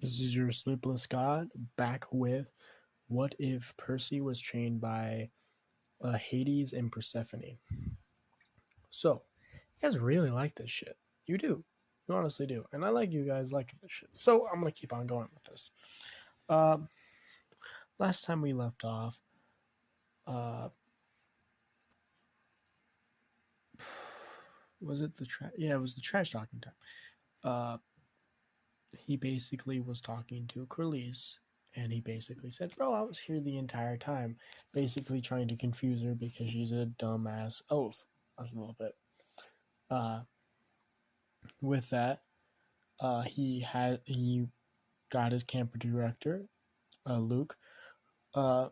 This is your Sleepless God back with what if Percy was trained by Hades and Persephone? So, you guys really like this shit. You do. You honestly do. And I like you guys liking this shit. So, I'm going to keep on going with this. Uh, Last time we left off, uh, was it the trash? Yeah, it was the trash talking time. Uh, he basically was talking to Corliss, and he basically said, "Bro, I was here the entire time," basically trying to confuse her because she's a dumbass oaf a little bit. Uh, with that, he got his camper director, Luke. Uh,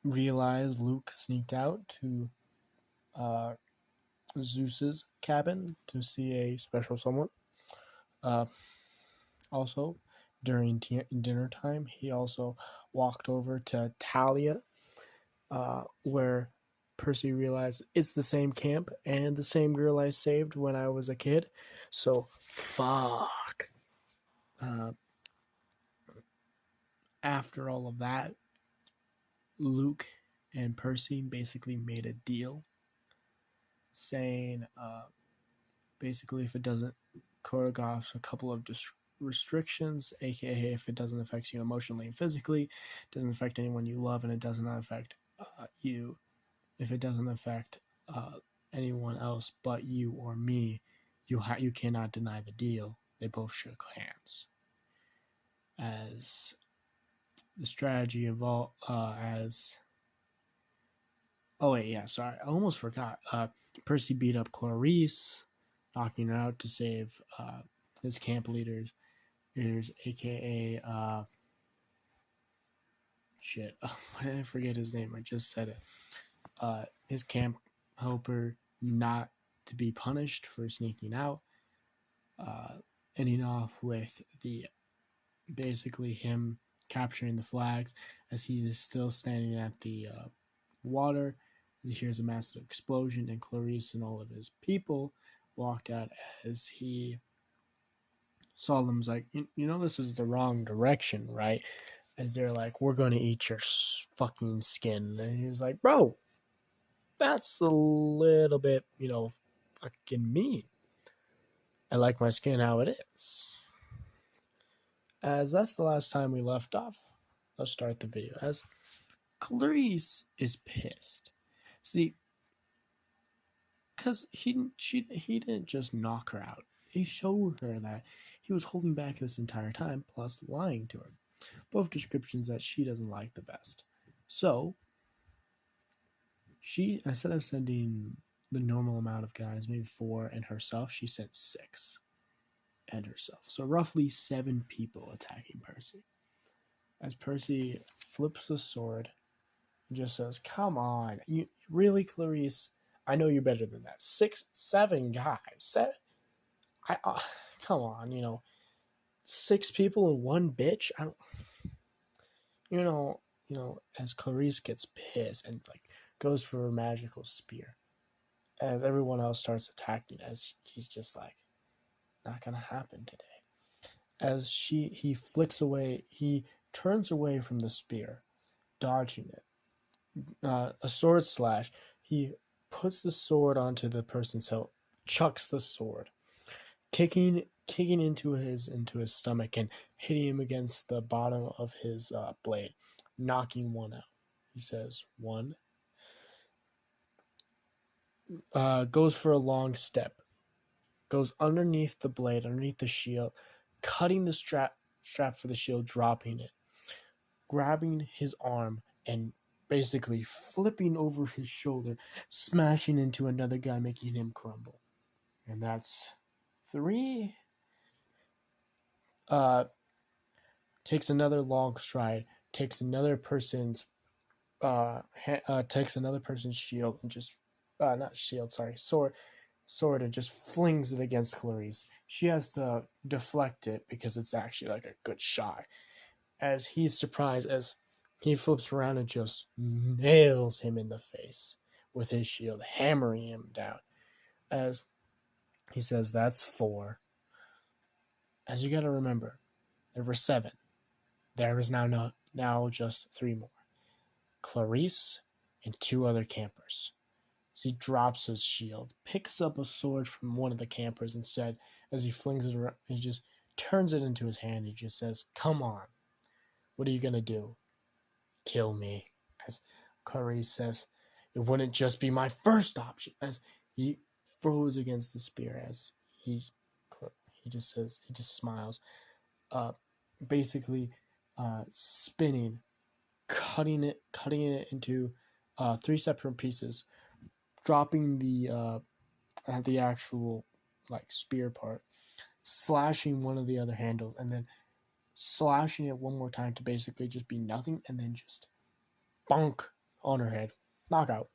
Realized Luke sneaked out to uh, Zeus's cabin to see a special someone. Uh, Also, during dinner time, he also walked over to Talia, where Percy realized it's the same camp and the same girl I saved when I was a kid. So, fuck. Uh, After all of that, Luke and Percy basically made a deal saying, basically, if it doesn't choreograph a couple of restrictions, aka if it doesn't affect you emotionally and physically, doesn't affect anyone you love, and it does not affect you, if it doesn't affect uh, anyone else but you or me, you cannot deny the deal. They both shook hands. As the strategy evolved, as oh wait, yeah, sorry, I almost forgot. Percy beat up Clarice, knocking her out to save his camp leaders, aka shit. Why did I forget his name? I just said it. His camp helper not to be punished for sneaking out. Ending off with the basically him capturing the flags as he is still standing at the water. He hears a massive explosion, and Clarice and all of his people walked out as he saw them. Was like, you know, this is the wrong direction, right? As they're like, we're going to eat your fucking skin. And he's like, bro, that's a little bit, fucking mean. I like my skin how it is. As that's the last time we left off, let's start the video. As Clarice is pissed. See, because he didn't just knock her out. He showed her that he was holding back this entire time, plus lying to her. Both descriptions that she doesn't like the best. So, instead of sending the normal amount of guys, maybe 4 and herself, she sent 6 and herself. So roughly 7 people attacking Percy. As Percy flips the sword and just says, "Come on, you really, Clarice? I know you're better than that. 6, 7 guys. Come on, 6 people and 1 bitch. I don't, as Clarice gets pissed and like goes for a magical spear, as everyone else starts attacking, as he's just like, not gonna happen today. As he flicks away, he turns away from the spear, dodging it. A sword slash. He puts the sword onto the person's hilt, chucks the sword, kicking into his stomach and hitting him against the bottom of his blade, knocking one out. He says, "One." Goes for a long step, goes underneath the blade, underneath the shield, cutting the strap for the shield, dropping it, grabbing his arm and basically flipping over his shoulder, smashing into another guy, making him crumble. And that's 3. Takes another long stride, takes another person's shield and just not shield, sorry, sword and just flings it against Clarice. She has to deflect it because it's actually like a good shot. As he's surprised as he flips around and just nails him in the face with his shield, hammering him down. As he says, "That's 4." As you gotta remember, There were 7. There was now just 3 more. Clarice and 2 other campers. So he drops his shield, picks up a sword from one of the campers, and said, as he flings it around, he just turns it into his hand. He just says, "Come on. What are you going to do? Kill me." As Clarice says, "It wouldn't just be my first option." As he throws against the spear, as he just smiles, basically spinning, cutting it into 3 separate pieces, dropping the actual like spear part, slashing one of the other handles, and then slashing it one more time to basically just be nothing, and then just bonk on her head, knockout.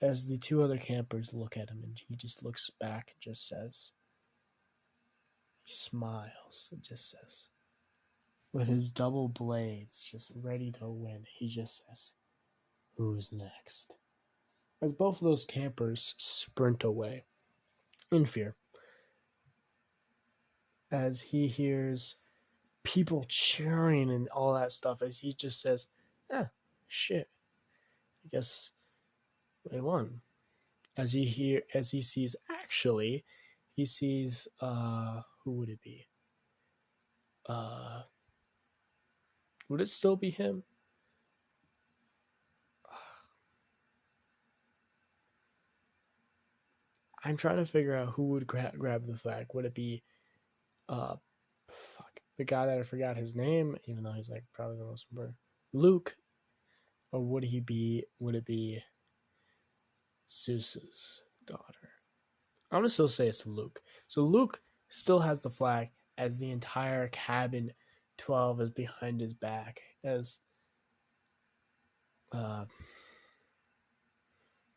As the 2 other campers look at him, and he just looks back and just says, he smiles and just says, with his double blades just ready to win, he just says, "Who's next?" As both of those campers sprint away in fear, as he hears people cheering and all that stuff, as he just says, shit, I guess they won. As he sees, actually, he sees, who would it be? Would it still be him? I'm trying to figure out who would grab the flag. Would it be, the guy that I forgot his name, even though he's like probably the most important, Luke, or would it be Zeus's daughter? I'm gonna still say it's Luke. So Luke still has the flag, as the entire cabin 12 is behind his back, as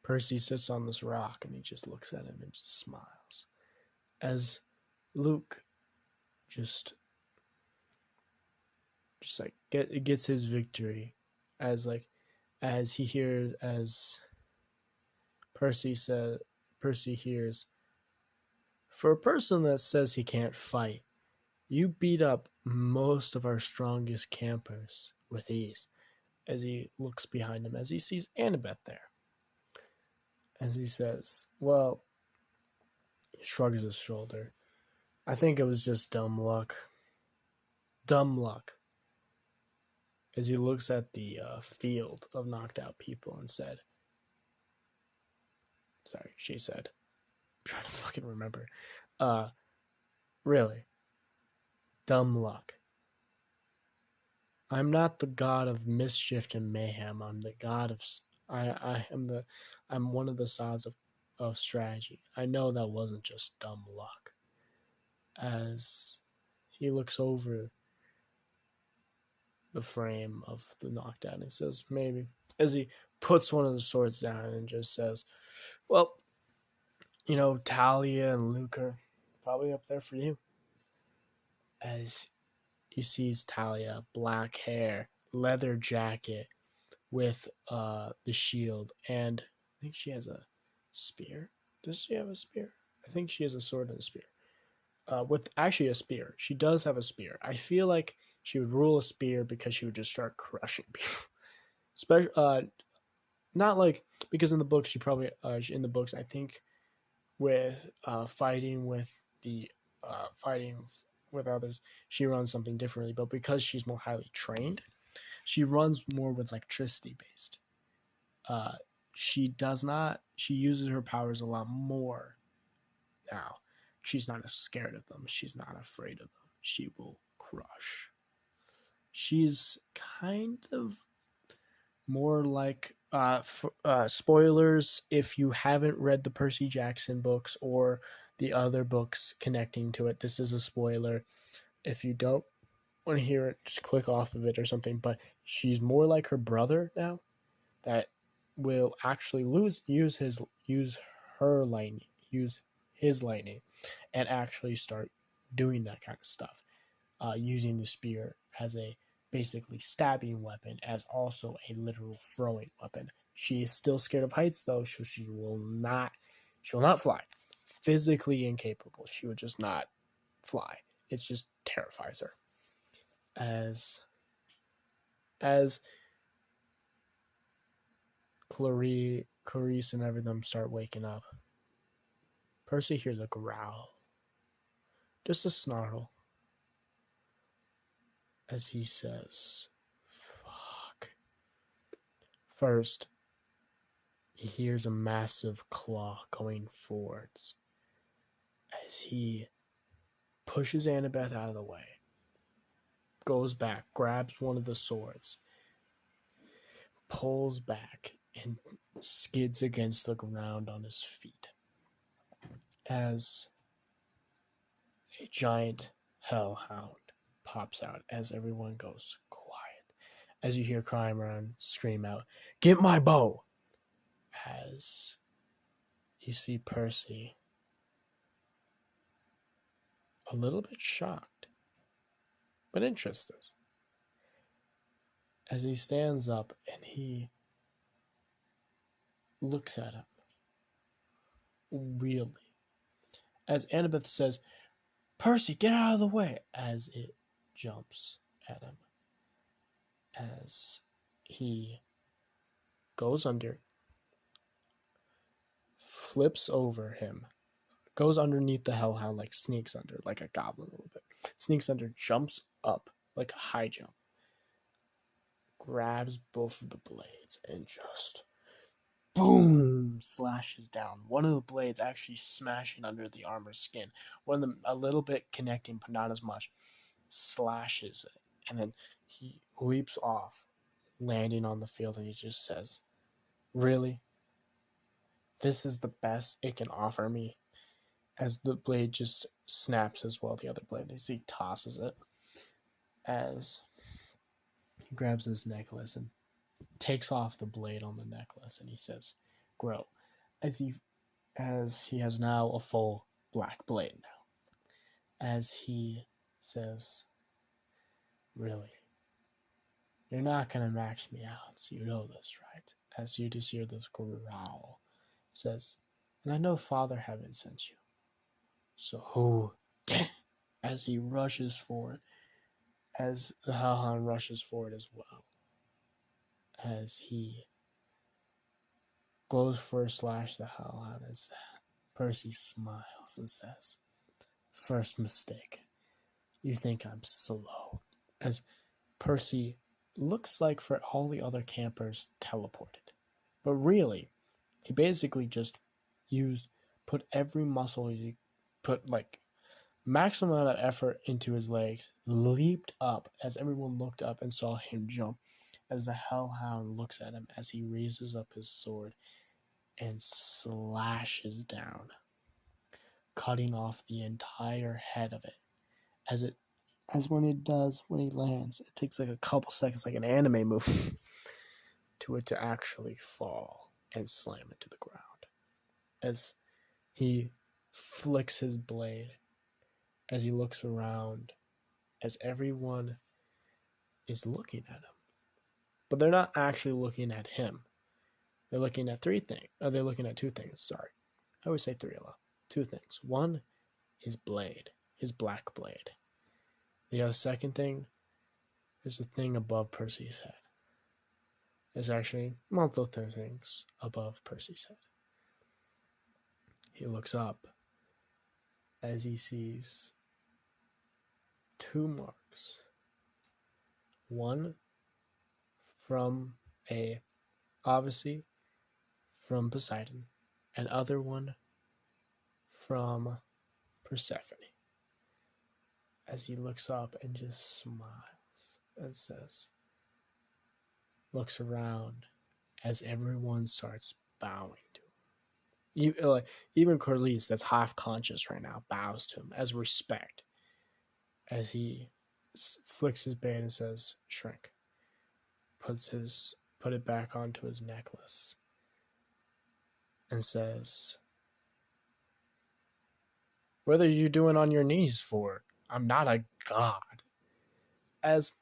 Percy sits on this rock and he just looks at him and just smiles, as Luke just like gets his victory, as he hears, as Percy hears, "For a person that says he can't fight, you beat up most of our strongest campers with ease." As he looks behind him, as he sees Annabeth there, as he says, "Well," he shrugs his shoulder, "I think it was just dumb luck." Dumb luck. As he looks at the field of knocked out people and she said, I'm trying to fucking remember. Really, dumb luck. I'm not the god of mischief and mayhem. I'm the god of, I'm one of the gods of strategy. I know that wasn't just dumb luck." As he looks over the frame of the knockdown and says, "Maybe," as he puts one of the swords down and just says, "Well, Talia and Luke are probably up there for you." As he sees Talia, black hair, leather jacket with the shield, and I think she has a spear. Does she have a spear? I think she has a sword and a spear. With actually a spear. She does have a spear. I feel like she would rule a spear because she would just start crushing people. Not like, because in the books she probably in the books, I think, with fighting with others, she runs something differently. But because she's more highly trained, she runs more with electricity based. She uses her powers a lot more now. She's not as scared of them. She's not afraid of them. She will crush. She's kind of more like, spoilers if you haven't read the Percy Jackson books or the other books connecting to it. This is a spoiler. If you don't want to hear it, just click off of it or something. But she's more like her brother now, that will actually use his lightning, and actually start doing that kind of stuff, using the spear as a basically stabbing weapon, as also a literal throwing weapon. She is still scared of heights though, so she will not fly. Physically incapable. She would just not fly. It just terrifies her. As Clarice and everything start waking up, Percy hears a growl, just a snarl, as he says, "Fuck." First, he hears a massive claw going forwards as he pushes Annabeth out of the way, goes back, grabs one of the swords, pulls back, and skids against the ground on his feet as a giant hellhound pops out as everyone goes quiet. As you hear Crimeron scream out, "Get my bow!" As you see Percy a little bit shocked, but interested, as he stands up and he looks at him, really. As Annabeth says, "Percy, get out of the way," as it jumps at him. As he goes under, flips over him, goes underneath the hellhound, like sneaks under, like a goblin a little bit. Sneaks under, jumps up like a high jump, grabs both of the blades, and just boom, slashes down. One of the blades actually smashing under the armor's skin. One of them a little bit connecting, but not as much. Slashes it, and then he leaps off, landing on the field, and he just says, "Really? This is the best it can offer me?" As the blade just snaps as well, the other blade, as he tosses it, as he grabs his necklace and takes off the blade on the necklace, and he says, "Grow," as he has now a full black blade now. As he says, "Really, you're not gonna max me out, so you know this, right?" As you just hear this growl, says, "And I know Father Heaven sent you. So who?" As he rushes forward, as the Hellhound rushes forward as well, as he goes for a slash the Hellhound, as Percy smiles and says, "First mistake. You think I'm slow." As Percy looks like for all the other campers teleported. But really, he basically just put every muscle he put, like, maximum amount of effort into his legs, leaped up as everyone looked up and saw him jump, as the Hellhound looks at him as he raises up his sword and slashes down, cutting off the entire head of it. As when he lands, it takes like a couple seconds, like an anime movie, to it to actually fall and slam into the ground. As he flicks his blade, as he looks around, as everyone is looking at him. But they're not actually looking at him. They're looking at three things. They're looking at two things, sorry. I always say three a lot. Two things. One, his blade, his black blade. The other second thing is the thing above Percy's head. There's actually multiple things above Percy's head. He looks up as he sees two marks. One obviously from Poseidon, and other one from Persephone. As he looks up and just smiles and says, looks around as everyone starts bowing to him. Even Corliss, that's half conscious right now, bows to him as respect. As he flicks his blade and says, "Shrink." Put it back onto his necklace and says, "What are you doing on your knees for? I'm not a god." As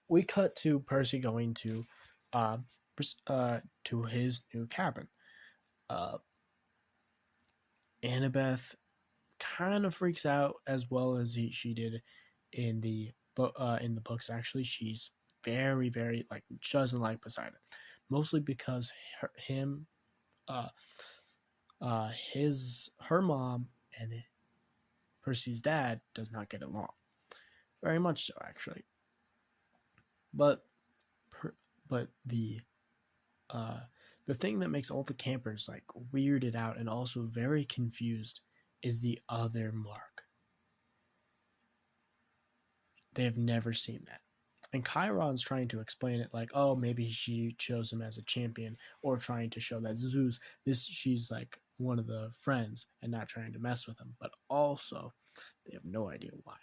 we cut to Percy going to his new cabin. Annabeth kind of freaks out as well as she did in the but in the books, actually, she's very, very like she doesn't like Poseidon, mostly because him, uh, her mom and Percy's dad does not get along very much so, actually. But per, but uh, the thing that makes all the campers like weirded out and also very confused is the other mark. They have never seen that. And Chiron's trying to explain it like, oh, maybe she chose him as a champion, or trying to show that Zeus, she's like one of the friends and not trying to mess with him. But also, they have no idea why.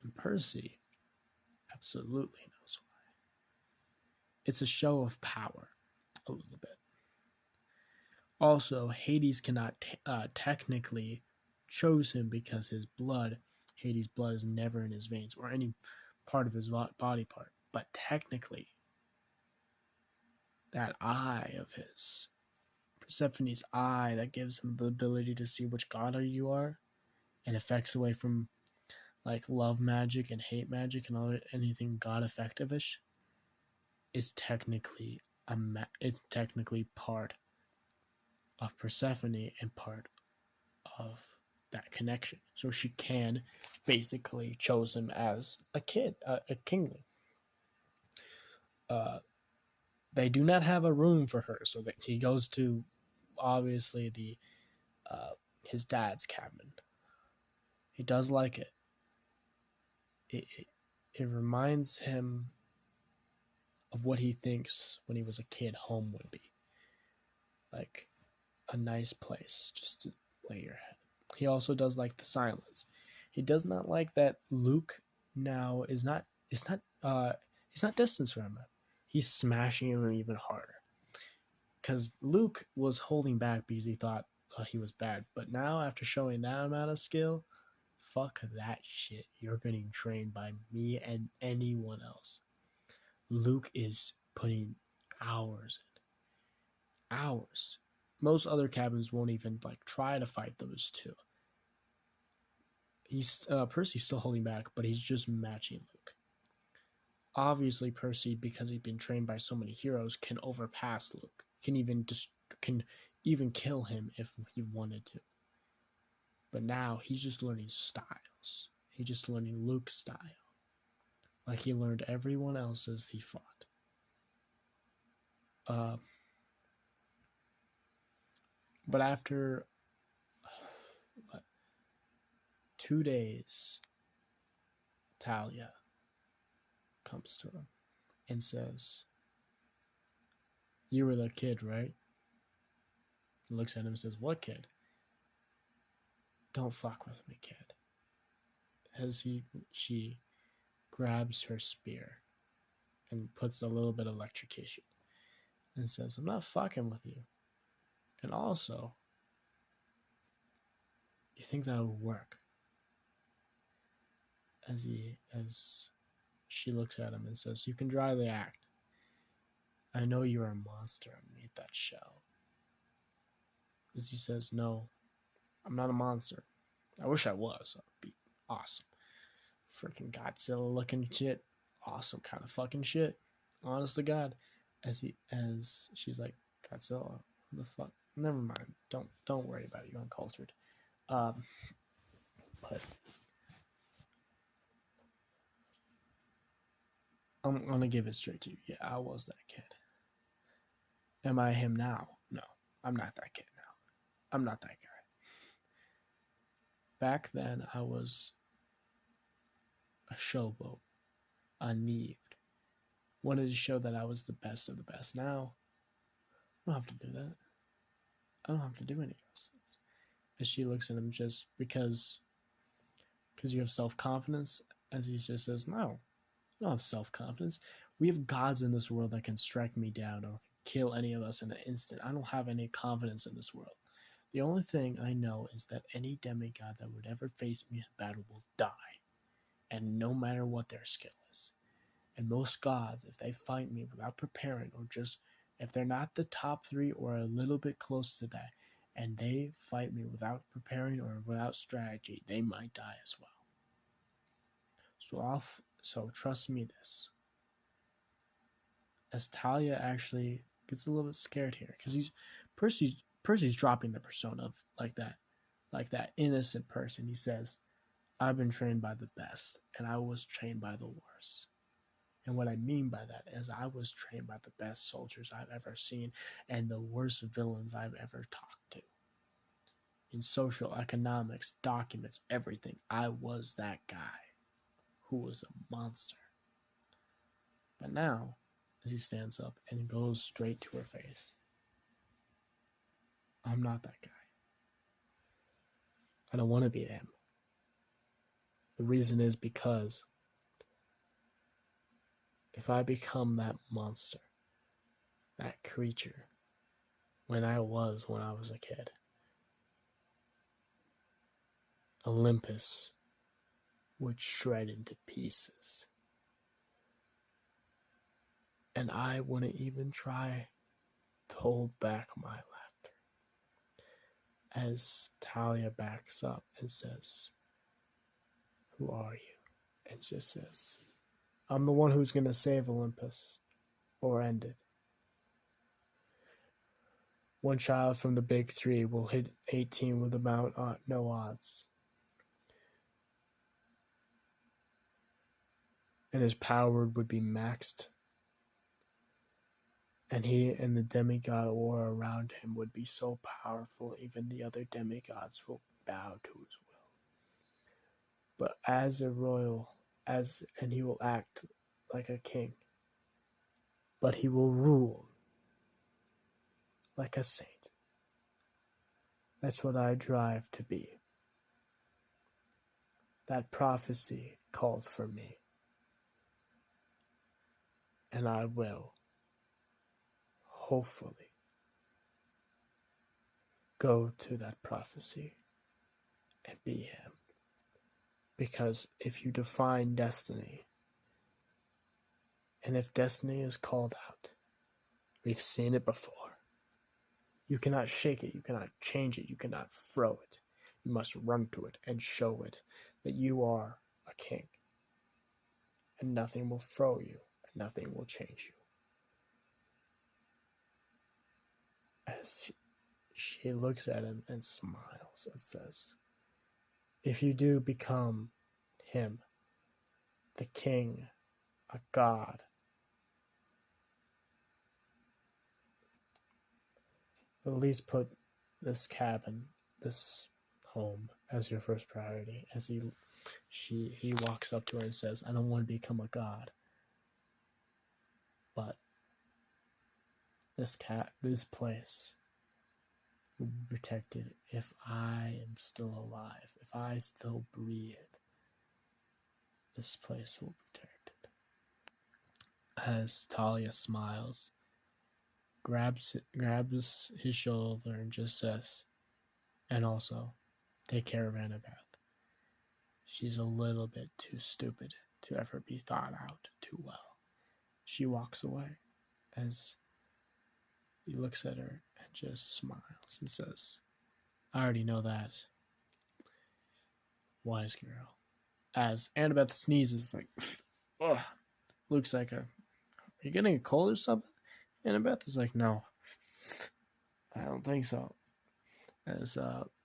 And Percy absolutely knows why. It's a show of power, a little bit. Also, Hades cannot technically chose him because Hades' blood is never in his veins or any part of his body part. But technically, that eye of his, Persephone's eye, that gives him the ability to see which god you are, and effects away from like love magic and hate magic and anything god effective-ish, is technically it's technically part of Persephone and part of that connection. So she can basically chose him as a kid, a kingling. They do not have a room for her, so that he goes to obviously the his dad's cabin. He does like it. It reminds him of what he thinks when he was a kid home would be. Like a nice place just to lay your head. He also does like the silence. He does not like that Luke now is not he's not distance from him. He's smashing him even harder. Because Luke was holding back because he thought he was bad. But now after showing that amount of skill, fuck that shit. You're getting trained by me and anyone else. Luke is putting hours in. Hours. Most other cabins won't even like try to fight those two. Percy's still holding back, but he's just matching Luke. Obviously, Percy, because he's been trained by so many heroes, can overpass Luke. Can even kill him if he wanted to. But now he's just learning styles. He's just learning Luke's style, like he learned everyone else's he fought. But after 2 days, Talia comes to him and says, "You were the kid, right?" He looks at him and says, "What kid?" "Don't fuck with me, kid." As she grabs her spear and puts a little bit of electrocution and says, "I'm not fucking with you. And also, you think that would work?" As she looks at him and says, "You can dryly act. I know you're a monster underneath that shell." As he says, "No, I'm not a monster. I wish I was. That would be awesome. Freaking Godzilla looking shit. Awesome kind of fucking shit. Honest to God." As she's like, "Godzilla? Who the fuck? Never mind. Don't worry about it. You're uncultured." But I'm gonna give it straight to you. Yeah, I was that kid. Am I him now? No, I'm not that kid now. I'm not that guy. Back then, I was a showboat, a Neve. Wanted to show that I was the best of the best. Now, I don't have to do that. I don't have to do any of those things. As she looks at him, just because you have self-confidence, as he just says, "No, I don't have self-confidence. We have gods in this world that can strike me down or kill any of us in an instant. I don't have any confidence in this world. The only thing I know is that any demigod that would ever face me in battle will die, and no matter what their skill is. And most gods, if they fight me without preparing, or just if they're not the top 3 or a little bit close to that, and they fight me without preparing or without strategy, they might die as well. So trust me this. As Talia actually gets a little bit scared here, because Percy's dropping the persona of like that innocent person. He says, I've been trained by the best, and I was trained by the worst. And what I mean by that is I was trained by the best soldiers I've ever seen and the worst villains I've ever talked to. In social economics, documents, everything, I was that guy who was a monster. But now, as he stands up and goes straight to her face, I'm not that guy. I don't want to be him. The reason is because if I become that monster, that creature, when I was a kid, Olympus would shred into pieces. And I wouldn't even try to hold back my laughter. As Talia backs up and says, who are you? And just says, I'm the one who's going to save Olympus or end it. One child from the big three will hit 18 with about no odds. And his power would be maxed. And he and the demigod aura around him would be so powerful, even the other demigods will bow to his will. But as a royal, and he will act like a king. But he will rule like a saint. That's what I drive to be. That prophecy called for me. And I will, hopefully, go to that prophecy and be him. Because if you define destiny, and if destiny is called out, we've seen it before. You cannot shake it, you cannot change it, you cannot throw it. You must run to it and show it that you are a king. And nothing will throw you, and nothing will change you. As she looks at him and smiles and says, if you do become him, the king, a god, at least put this cabin, this home, as your first priority. As he walks up to her and says, I don't want to become a god, but this place will be protected if I am still alive, if I still breathe. This place will be protected. As Talia smiles, grabs his shoulder and just says, and also, take care of Annabeth. She's a little bit too stupid to ever be thought out too well. She walks away as he looks at her and just smiles and says, I already know that. Wise girl. As Annabeth sneezes, like, ugh. Luke's like, are you getting a cold or something? Annabeth is like, no, I don't think so. As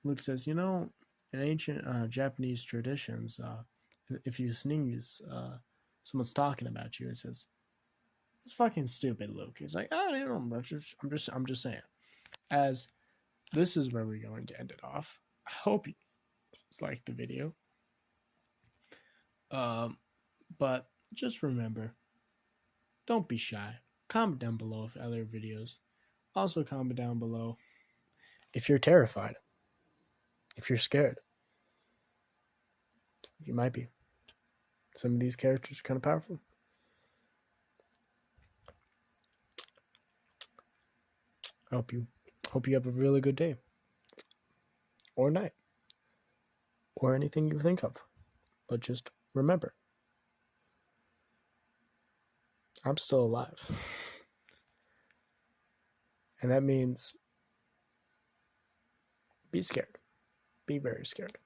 Luke says, in ancient Japanese traditions, if you sneeze, someone's talking about you. It says, it's fucking stupid, Luke. He's like, I don't know, I'm just saying. As this is where we're going to end it off. I hope you liked the video. But just remember, don't be shy. Comment down below if other videos. Also comment down below if you're terrified. If you're scared. You might be. Some of these characters are kind of powerful. I hope you have a really good day. Or night. Or anything you think of. But just remember, I'm still alive. And that means be scared. Be very scared.